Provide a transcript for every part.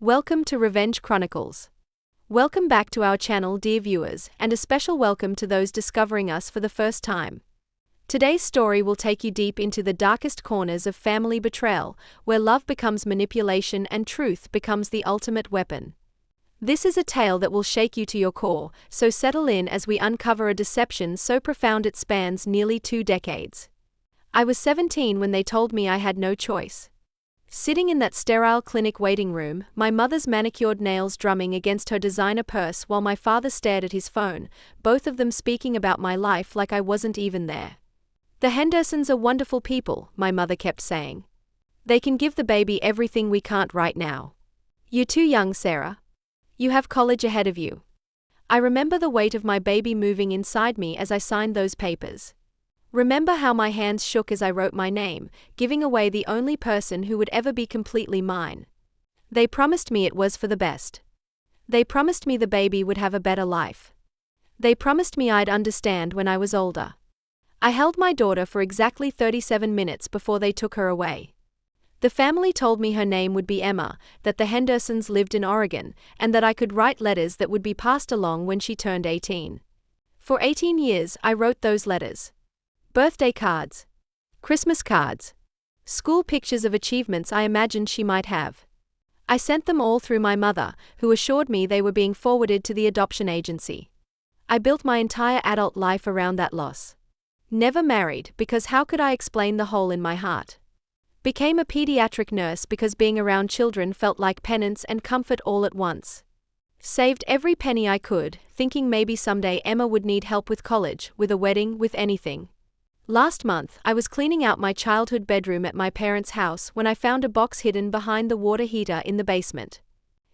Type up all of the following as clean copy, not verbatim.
Welcome to Revenge Chronicles. Welcome back to our channel, dear viewers, and a special welcome to those discovering us for the first time. Today's story will take you deep into the darkest corners of family betrayal, where love becomes manipulation and truth becomes the ultimate weapon. This is a tale that will shake you to your core, so settle in as we uncover a deception so profound it spans nearly 2 decades. I was 17 when they told me I had no choice. Sitting in that sterile clinic waiting room, my mother's manicured nails drumming against her designer purse while my father stared at his phone, both of them speaking about my life like I wasn't even there. "The Hendersons are wonderful people," my mother kept saying. "They can give the baby everything we can't right now. You're too young, Sarah. You have college ahead of you." I remember the weight of my baby moving inside me as I signed those papers. Remember how my hands shook as I wrote my name, giving away the only person who would ever be completely mine. They promised me it was for the best. They promised me the baby would have a better life. They promised me I'd understand when I was older. I held my daughter for exactly 37 minutes before they took her away. The family told me her name would be Emma, that the Hendersons lived in Oregon, and that I could write letters that would be passed along when she turned 18. For 18 years, I wrote those letters. Birthday cards, Christmas cards, school pictures of achievements I imagined she might have. I sent them all through my mother, who assured me they were being forwarded to the adoption agency. I built my entire adult life around that loss. Never married, because how could I explain the hole in my heart? Became a pediatric nurse because being around children felt like penance and comfort all at once. Saved every penny I could, thinking maybe someday Emma would need help with college, with a wedding, with anything. Last month, I was cleaning out my childhood bedroom at my parents' house when I found a box hidden behind the water heater in the basement.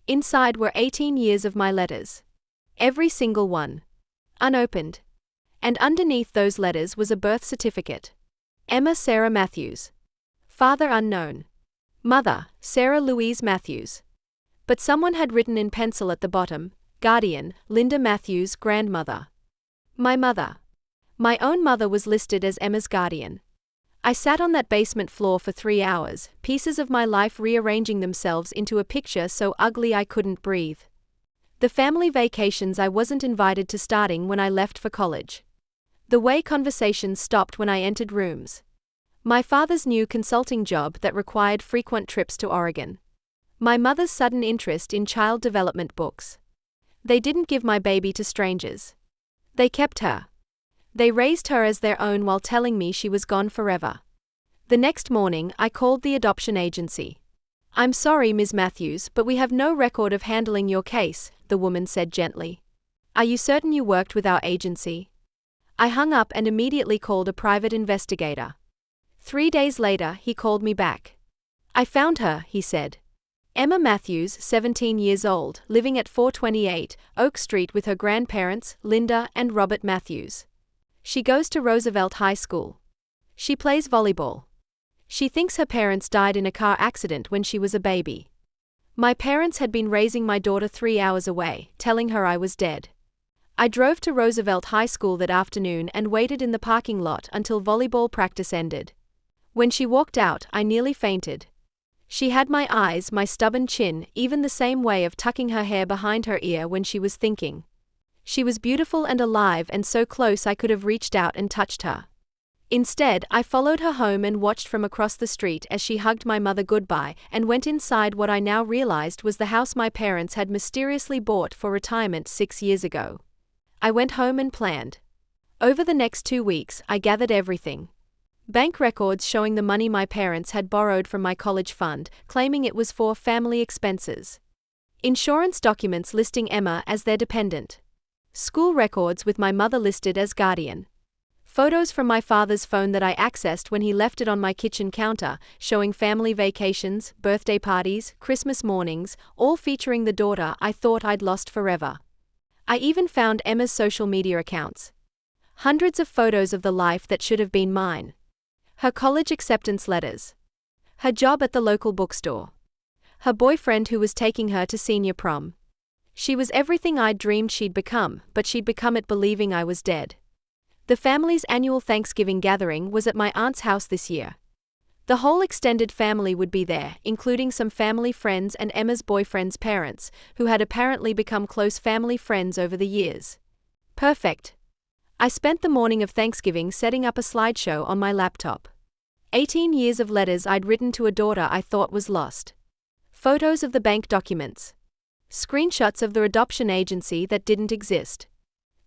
Inside were 18 years of my letters. Every single one. Unopened. And underneath those letters was a birth certificate. Emma Sarah Matthews. Father unknown. Mother, Sarah Louise Matthews. But someone had written in pencil at the bottom, Guardian, Linda Matthews, grandmother. My mother. My own mother was listed as Emma's guardian. I sat on that basement floor for 3 hours, pieces of my life rearranging themselves into a picture so ugly I couldn't breathe. The family vacations I wasn't invited to starting when I left for college. The way conversations stopped when I entered rooms. My father's new consulting job that required frequent trips to Oregon. My mother's sudden interest in child development books. They didn't give my baby to strangers. They kept her. They raised her as their own while telling me she was gone forever. The next morning, I called the adoption agency. "I'm sorry, Ms. Matthews, but we have no record of handling your case," the woman said gently. "Are you certain you worked with our agency?" I hung up and immediately called a private investigator. 3 days later, he called me back. "I found her," he said. "Emma Matthews, 17 years old, living at 428 Oak Street with her grandparents, Linda and Robert Matthews. She goes to Roosevelt High School. She plays volleyball. She thinks her parents died in a car accident when she was a baby. My parents had been raising my daughter 3 hours away, telling her I was dead. I drove to Roosevelt High School that afternoon and waited in the parking lot until volleyball practice ended. When she walked out, I nearly fainted. She had my eyes, my stubborn chin, even the same way of tucking her hair behind her ear when she was thinking. She was beautiful and alive and so close I could have reached out and touched her. Instead, I followed her home and watched from across the street as she hugged my mother goodbye and went inside what I now realized was the house my parents had mysteriously bought for retirement 6 years ago. I went home and planned. Over the next 2 weeks, I gathered everything. Bank records showing the money my parents had borrowed from my college fund, claiming it was for family expenses. Insurance documents listing Emma as their dependent. School records with my mother listed as guardian. Photos from my father's phone that I accessed when he left it on my kitchen counter, showing family vacations, birthday parties, Christmas mornings, all featuring the daughter I thought I'd lost forever. I even found Emma's social media accounts. Hundreds of photos of the life that should have been mine. Her college acceptance letters. Her job at the local bookstore. Her boyfriend who was taking her to senior prom. She was everything I'd dreamed she'd become, but she'd become it believing I was dead. The family's annual Thanksgiving gathering was at my aunt's house this year. The whole extended family would be there, including some family friends and Emma's boyfriend's parents, who had apparently become close family friends over the years. Perfect. I spent the morning of Thanksgiving setting up a slideshow on my laptop. 18 years of letters I'd written to a daughter I thought was lost. Photos of the bank documents. Screenshots of the adoption agency that didn't exist.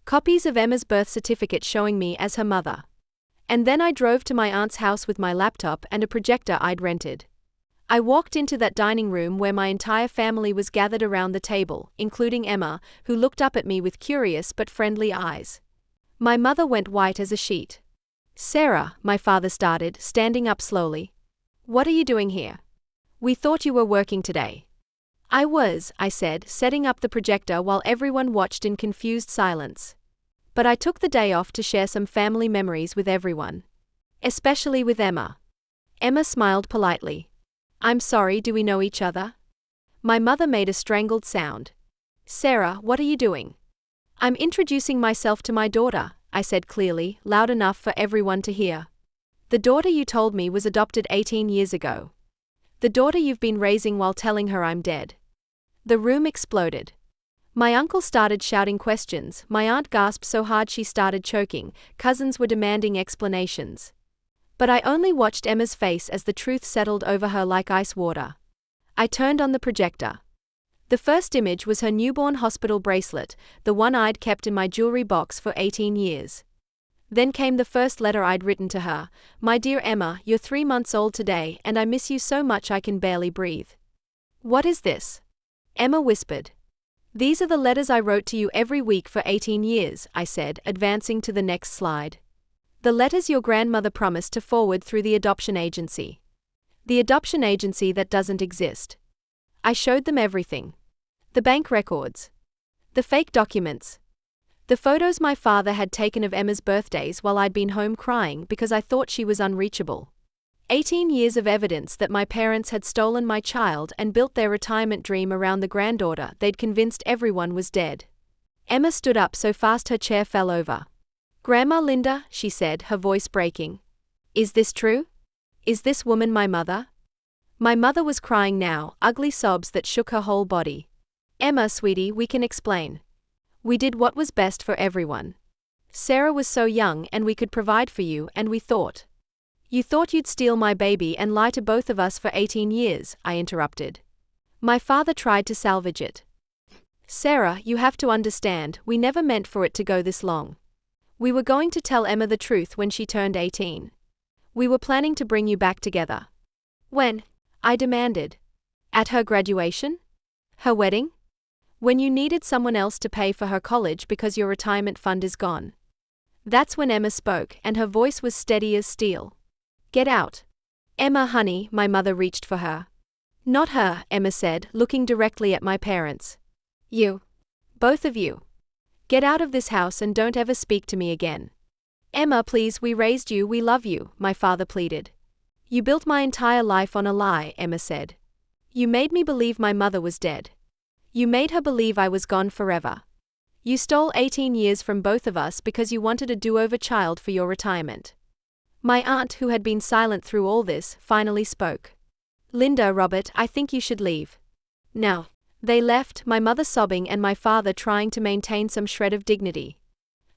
Copies of Emma's birth certificate showing me as her mother. And then I drove to my aunt's house with my laptop and a projector I'd rented. I walked into that dining room where my entire family was gathered around the table, including Emma, who looked up at me with curious but friendly eyes. My mother went white as a sheet. "Sarah," my father started, standing up slowly. "What are you doing here? We thought you were working today." "I was," I said, setting up the projector while everyone watched in confused silence. "But I took the day off to share some family memories with everyone. Especially with Emma." Emma smiled politely. "I'm sorry, do we know each other?" My mother made a strangled sound. "Sarah, what are you doing?" "I'm introducing myself to my daughter," I said clearly, loud enough for everyone to hear. "The daughter you told me was adopted 18 years ago. The daughter you've been raising while telling her I'm dead." The room exploded. My uncle started shouting questions, my aunt gasped so hard she started choking, cousins were demanding explanations. But I only watched Emma's face as the truth settled over her like ice water. I turned on the projector. The first image was her newborn hospital bracelet, the one I'd kept in my jewelry box for 18 years. Then came the first letter I'd written to her. "My dear Emma, you're 3 months old today and I miss you so much I can barely breathe." "What is this?" Emma whispered. "These are the letters I wrote to you every week for 18 years, I said, advancing to the next slide. "The letters your grandmother promised to forward through the adoption agency. The adoption agency that doesn't exist." I showed them everything. The bank records. The fake documents. The photos my father had taken of Emma's birthdays while I'd been home crying because I thought she was unreachable. 18 years of evidence that my parents had stolen my child and built their retirement dream around the granddaughter they'd convinced everyone was dead. Emma stood up so fast her chair fell over. "Grandma Linda," she said, her voice breaking. "Is this true? Is this woman my mother?" My mother was crying now, ugly sobs that shook her whole body. "Emma, sweetie, we can explain. We did what was best for everyone. Sarah was so young and we could provide for you and we thought. You thought you'd steal my baby and lie to both of us for 18 years, I interrupted. My father tried to salvage it. "Sarah, you have to understand, we never meant for it to go this long. We were going to tell Emma the truth when she turned 18. We were planning to bring you back together." "When?" I demanded. "At her graduation? Her wedding? When you needed someone else to pay for her college because your retirement fund is gone." That's when Emma spoke, and her voice was steady as steel. "Get out." "Emma, honey," my mother reached for her. "Not her," Emma said, looking directly at my parents. "You. Both of you. Get out of this house and don't ever speak to me again." "Emma, please, we raised you, we love you," my father pleaded. "You built my entire life on a lie," Emma said. "You made me believe my mother was dead. You made her believe I was gone forever. You stole 18 years from both of us because you wanted a do-over child for your retirement." My aunt, who had been silent through all this, finally spoke. "Linda, Robert, I think you should leave. Now." They left, my mother sobbing and my father trying to maintain some shred of dignity.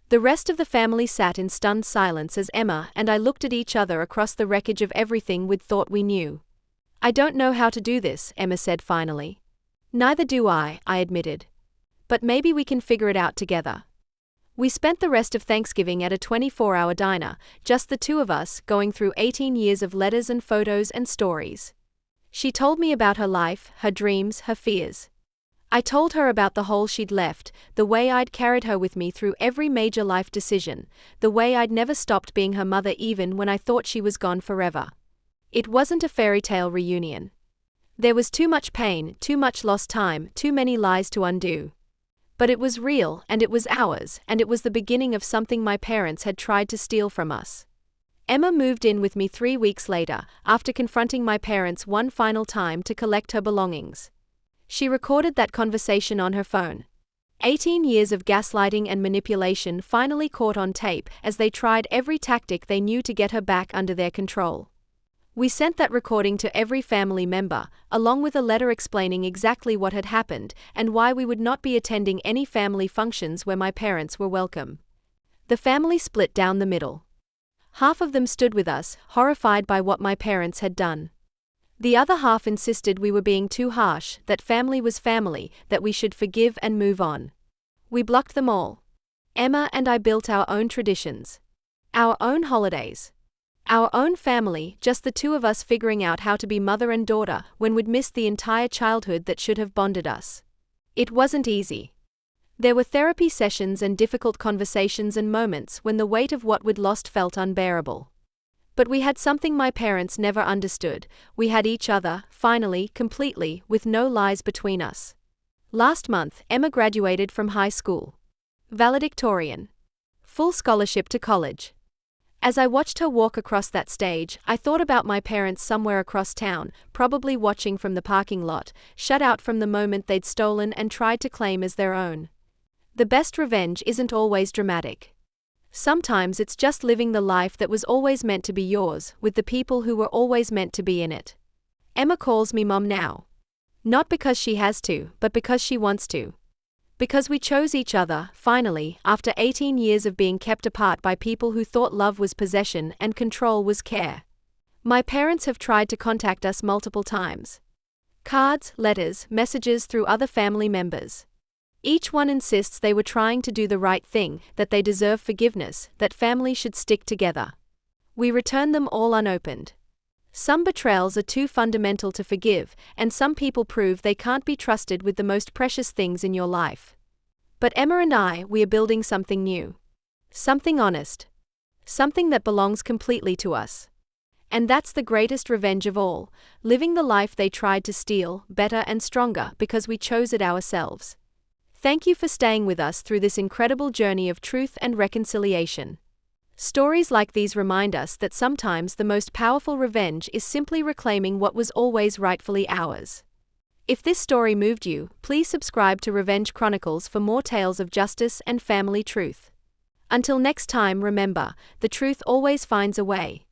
The rest of the family sat in stunned silence as Emma and I looked at each other across the wreckage of everything we'd thought we knew. "I don't know how to do this," Emma said finally. "Neither do I admitted. "But maybe we can figure it out together." We spent the rest of Thanksgiving at a 24-hour diner, just the two of us, going through 18 years of letters and photos and stories. She told me about her life, her dreams, her fears. I told her about the hole she'd left, the way I'd carried her with me through every major life decision, the way I'd never stopped being her mother even when I thought she was gone forever. It wasn't a fairy tale reunion. There was too much pain, too much lost time, too many lies to undo. But it was real, and it was ours, and it was the beginning of something my parents had tried to steal from us. Emma moved in with me 3 weeks later, after confronting my parents one final time to collect her belongings. She recorded that conversation on her phone. 18 years of gaslighting and manipulation finally caught on tape as they tried every tactic they knew to get her back under their control. We sent that recording to every family member, along with a letter explaining exactly what had happened and why we would not be attending any family functions where my parents were welcome. The family split down the middle. Half of them stood with us, horrified by what my parents had done. The other half insisted we were being too harsh, that family was family, that we should forgive and move on. We blocked them all. Emma and I built our own traditions. Our own holidays. Our own family, just the two of us figuring out how to be mother and daughter when we'd missed the entire childhood that should have bonded us. It wasn't easy. There were therapy sessions and difficult conversations and moments when the weight of what we'd lost felt unbearable. But we had something my parents never understood: we had each other, finally, completely, with no lies between us. Last month, Emma graduated from high school. Valedictorian. Full scholarship to college. As I watched her walk across that stage, I thought about my parents somewhere across town, probably watching from the parking lot, shut out from the moment they'd stolen and tried to claim as their own. The best revenge isn't always dramatic. Sometimes it's just living the life that was always meant to be yours, with the people who were always meant to be in it. Emma calls me Mom now. Not because she has to, but because she wants to. Because we chose each other, finally, after 18 years of being kept apart by people who thought love was possession and control was care. My parents have tried to contact us multiple times. Cards, letters, messages through other family members. Each one insists they were trying to do the right thing, that they deserve forgiveness, that family should stick together. We return them all unopened. Some betrayals are too fundamental to forgive, and some people prove they can't be trusted with the most precious things in your life. But Emma and I, we are building something new. Something honest. Something that belongs completely to us. And that's the greatest revenge of all, living the life they tried to steal, better and stronger because we chose it ourselves. Thank you for staying with us through this incredible journey of truth and reconciliation. Stories like these remind us that sometimes the most powerful revenge is simply reclaiming what was always rightfully ours. If this story moved you, please subscribe to Revenge Chronicles for more tales of justice and family truth. Until next time, remember, the truth always finds a way.